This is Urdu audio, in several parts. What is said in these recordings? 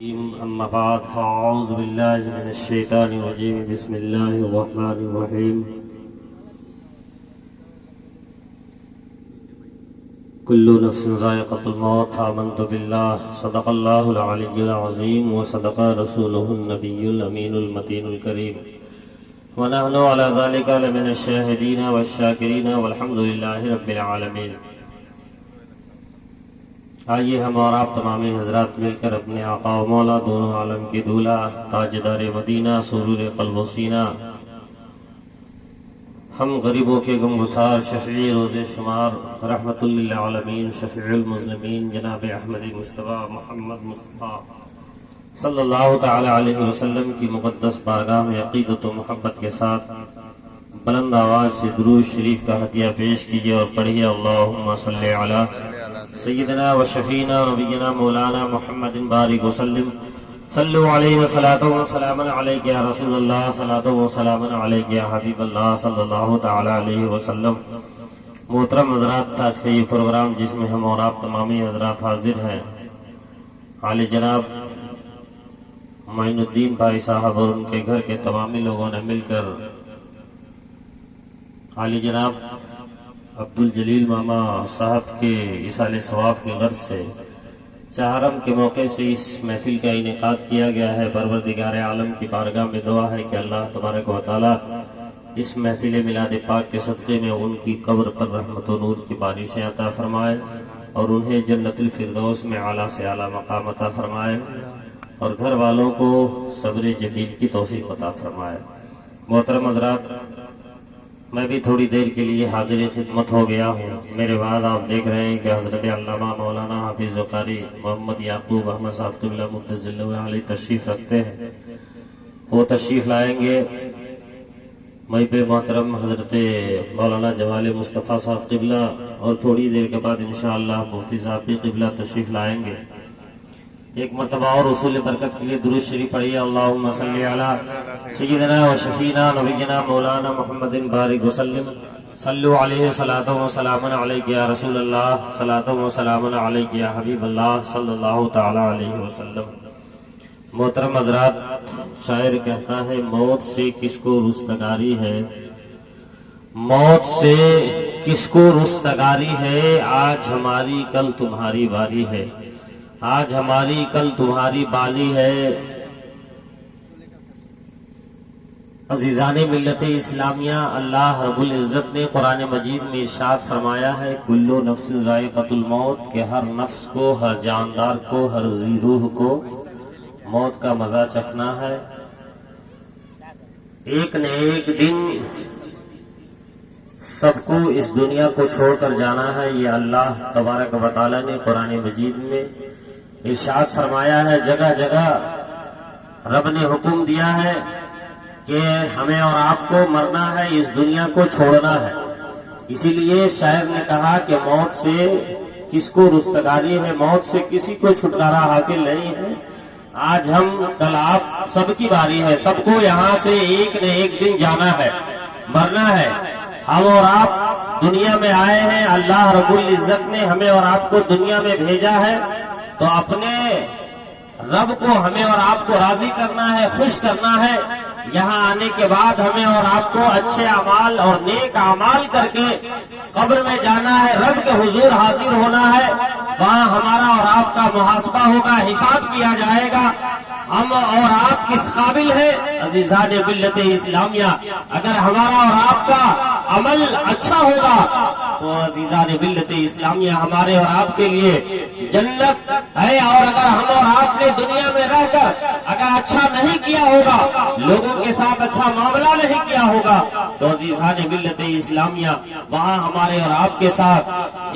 أما بعد فأعوذ بالله من الشيطان الرجيم بسم الله الرحمن الرحيم كل نفس ذائقة الموت آمنت بالله صدق الله العلي العظيم وصدق رسوله النبي الأمين المتين الكريم ونحن على ذلك لمن الشاهدين والشاكرين والحمد لله رب العالمين۔ آئیے ہم اور آپ تمامی حضرات مل کر اپنے آقا و مولا دونوں عالم کی دولہ تاجدار مدینہ سرور قلب و سینہ ہم غریبوں کے غمگسار شفیع روز شمار رحمت للعالمین شفیع المذنبین جناب احمد مصطفیٰ محمد مصطفیٰ صلی اللہ تعالی علیہ وسلم کی مقدس بارگاہ میں عقیدت و محبت کے ساتھ بلند آواز سے درود شریف کا ہدیہ پیش کیجیے اور پڑھیے اللہم صلی علی سیدنا و شفینا نبینا مولانا محمد بارک وسلم صلو علیہ وسلم و سلام علیک یا رسول اللہ صلاۃ و سلام علیک یا حبیب اللہ صلی اللہ تعالی علیہ وسلم۔ محترم حضرات، آج کا یہ پروگرام جس میں ہم اور آپ تمامی حضرات حاضر ہیں، عالی جناب معین الدین بھائی صاحب اور ان کے گھر کے تمامی لوگوں نے مل کر عالی جناب عبدالجلیل ماما صاحب کے اصال ثواب کی غرض سے چہارم کے موقع سے اس محفل کا انعقاد کیا گیا ہے۔ پروردگار عالم کی بارگاہ میں دعا ہے کہ اللہ تبارک و تعالی اس محفل میلاد پاک کے صدقے میں ان کی قبر پر رحمت و نور کی بارشیں عطا فرمائے اور انہیں جنت الفردوس میں اعلیٰ سے اعلیٰ مقام عطا فرمائے اور گھر والوں کو صبر جمیل کی توفیق عطا فرمائے۔ محترم حضرات، میں بھی تھوڑی دیر کے لیے حاضر خدمت ہو گیا ہوں۔ میرے بعد آپ دیکھ رہے ہیں کہ حضرت علامہ مولانا حافظ قاری محمد یعقوب احمد صاحب قبلہ مقدس اللہ علیہ تشریف رکھتے ہیں، وہ تشریف لائیں گے۔ محب محترم حضرت مولانا جمال مصطفیٰ صاحب قبلہ اور تھوڑی دیر کے بعد انشاءاللہ مفتی صاحب کی قبلہ تشریف لائیں گے۔ ایک مرتبہ اور اصول برکت کے لیے درود شریف پڑھیے اللہم صلی علی سیدنا و شفینا نبینا مولانا محمد بارک وسلم صلو علیہ صلاۃ و سلام علیک یا رسول اللہ صلاۃ و سلام علیک یا حبیب اللہ صلی اللہ تعالی علیہ وسلم۔ محترم حضرات، شاعر کہتا ہے موت سے کس کو رستگاری ہے، موت سے کس کو رستگاری ہے، آج ہماری کل تمہاری باری ہے، آج ہماری کل تمہاری بالی ہے۔ عزیزان ملت اسلامیہ، اللہ رب العزت نے قرآن مجید میں ارشاد فرمایا ہے کلو نفس ذائقۃ الموت، کہ ہر نفس کو، ہر جاندار کو، ہر ذی روح کو موت کا مزہ چکھنا ہے۔ ایک نہ ایک دن سب کو اس دنیا کو چھوڑ کر جانا ہے، یہ اللہ تبارک و تعالی نے قرآن مجید میں ارشاد فرمایا ہے۔ جگہ جگہ رب نے حکم دیا ہے کہ ہمیں اور آپ کو مرنا ہے، اس دنیا کو چھوڑنا ہے۔ اسی لیے شاعر نے کہا کہ موت سے کس کو رستگاری ہے، موت سے کسی کو چھٹکارا حاصل نہیں ہے، آج ہم کل آپ سب کی باری ہے، سب کو یہاں سے ایک نہ ایک دن جانا ہے، مرنا ہے۔ ہم اور آپ دنیا میں آئے ہیں، اللہ رب العزت نے ہمیں اور آپ کو دنیا میں بھیجا ہے تو اپنے رب کو ہمیں اور آپ کو راضی کرنا ہے، خوش کرنا ہے۔ یہاں آنے کے بعد ہمیں اور آپ کو اچھے اعمال اور نیک اعمال کر کے قبر میں جانا ہے، رب کے حضور حاضر ہونا ہے، وہاں ہمارا اور آپ کا محاسبہ ہوگا، حساب کیا جائے گا۔ ہم اور آپ کس قابل ہیں عزیزان ملت اسلامیہ؟ اگر ہمارا اور آپ کا عمل اچھا ہوگا تو عزیزان ملت اسلامیہ ہمارے اور آپ کے لیے جنت ہے، اور اگر ہم اور آپ نے دنیا میں رہ کر اگر اچھا نہیں کیا ہوگا، لوگوں کے ساتھ اچھا معاملہ نہیں کیا ہوگا تو عزیزان ملت اسلامیہ وہاں ہمارے اور آپ کے ساتھ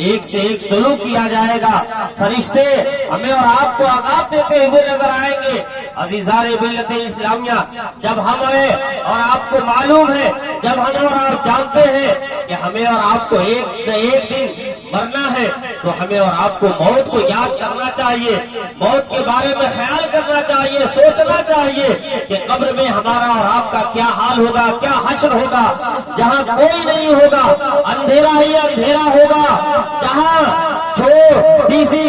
ایک سے ایک سلوک کیا جائے گا۔ فرشتے ہمیں اور آپ کو عذاب دیتے ہوئے نظر آئیں گے۔ عزیزان ملت اسلامیہ، جب ہمیں اور آپ کو معلوم ہے، جب ہم اور آپ جانتے ہیں کہ ہمیں اور آپ کو ایک نہ ایک دن مرنا ہے تو ہمیں اور آپ کو موت کو یاد کرنا چاہیے، موت کے بارے میں خیال کرنا چاہیے، سوچنا چاہیے کہ قبر میں ہمارا اور آپ کا کیا حال ہوگا، کیا حشر ہوگا، جہاں کوئی نہیں ہوگا، اندھیرا ہی اندھیرا ہوگا، جہاں چھوٹی سی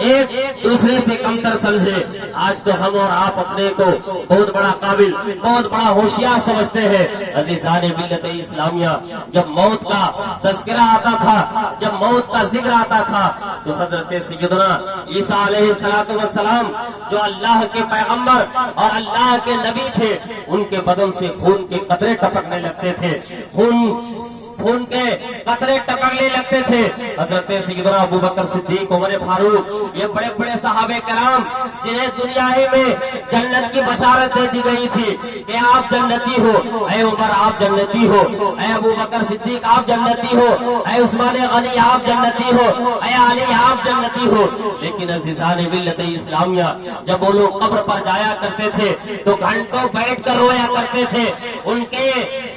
ایک دوسرے سے کمتر سمجھے. آج تو ہم اور آپ اپنے کو بہت بڑا قابل، بہت بڑا ہوشیار سمجھتے ہیں. عزیزان ملت اسلامیہ، جب موت کا تذکرہ آتا تھا، جب موت کا ذکر آتا تھا، تو حضرت سیدنا عیسیٰ علیہ السلام جو اللہ کے پیغمبر اور اللہ کے نبی تھے، ان کے بدن سے خون کے قطرے ٹپکنے لگتے تھے، خون کے قطرے ٹپکنے لگتے تھے. حضرت سیدنا ابوبکر صدیق، عمر فاروق، یہ بڑے بڑے صحابہ کرام جنہیں دنیا ہی میں جنت کی بشارت دے دی گئی تھی کہ آپ جنتی ہو، اے عمر آپ جنتی ہو، اے ابوبکر صدیق آپ جنتی ہو، اے عثمان غنی آپ جنتی ہو، اے علی آپ جنتی ہو. لیکن عزیزان ملت اسلامیہ، جب وہ لوگ قبر پر جایا کرتے تھے تو گھنٹوں بیٹھ کر رویا کرتے تھے، ان کے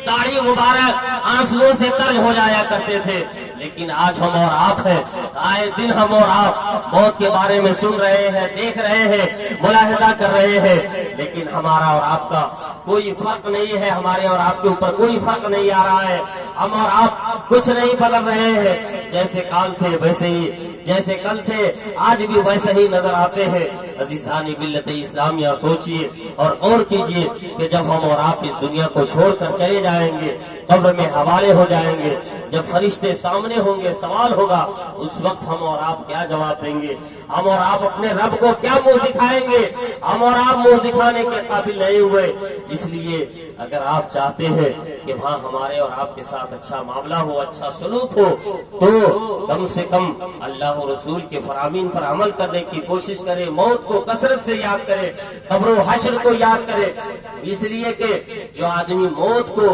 داڑھی مبارک آنسوؤں سے ترش ہو جایا کرتے تھے. لیکن آج ہم اور آپ ہیں، آئے دن ہم اور آپ موت کے بارے میں سن رہے ہیں، دیکھ رہے ہیں، ملاحظہ کر رہے ہیں، لیکن ہمارا اور آپ کا کوئی فرق نہیں ہے، ہمارے اور آپ کے اوپر کوئی فرق نہیں آ رہا ہے. ہم اور آپ کچھ نہیں بدل رہے ہیں، جیسے کال تھے ویسے ہی، جیسے کل تھے آج بھی ویسے ہی نظر آتے ہیں. عزیزان ملت اسلامیہ، سوچئے اور غور کیجئے کہ جب ہم اور آپ اس دنیا کو چھوڑ کر چلے جائیں گے، قبر میں حوالے ہو جائیں گے، جب فرشتے سامنے ہوں گے، سوال ہوگا، اس وقت ہم اور آپ کیا جواب دیں گے؟ ہم اور آپ اپنے رب کو کیا منہ دکھائیں گے؟ ہم اور آپ منہ دکھانے کے قابل نہیں ہوئے. اس لیے اگر آپ چاہتے ہیں کہ وہاں ہمارے اور آپ کے ساتھ اچھا معاملہ ہو، اچھا سلوک ہو، تو کم سے کم اللہ و رسول کے فرامین پر عمل کرنے کی کوشش کرے، موت کو کثرت سے یاد کرے، قبر و حشر کو یاد کرے. اس لیے کہ جو آدمی موت کو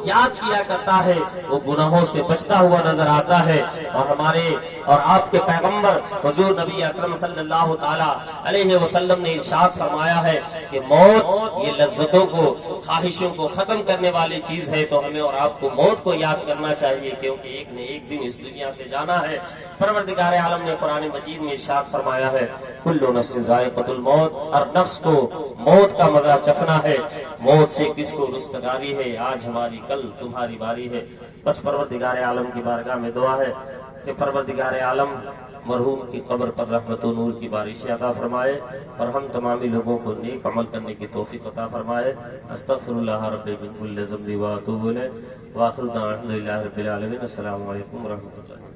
یاد کیا کرتا ہے وہ گناہوں سے بچتا ہوا نظر آتا ہے. اور ہمارے اور آپ کے پیغمبر حضور نبی اکرم صلی اللہ تعالی علیہ وسلم نے ارشاد فرمایا ہے کہ موت یہ لذتوں کو، خواہشوں کو ختم کرنے والی چیز ہے. تو ہمیں اور آپ کو موت کو یاد کرنا چاہیے، کیونکہ ایک نے ایک دن اس دنیا سے جانا ہے. پروردگار عالم نے قرآن مجید میں ارشاد فرمایا ہے کل نفس ذائقۃ الموت، ہر نفس کو موت کا مزہ چکھنا ہے. موت سے کس کو رستگاری ہے؟ آج ہماری کل تمہاری باری ہے. بس پروردگار عالم کی بارگاہ میں دعا ہے کہ پروردگار عالم مرحوم کی قبر پر رحمت و نور کی بارشیں عطا فرمائے اور ہم تمامی لوگوں کو نیک عمل کرنے کی توفیق عطا فرمائے. استغفر اللہ ربی من کل ذنب و اتوب الیہ، وآخر دعوانا الحمد للہ رب العالمین. السلام علیکم ورحمۃ اللہ.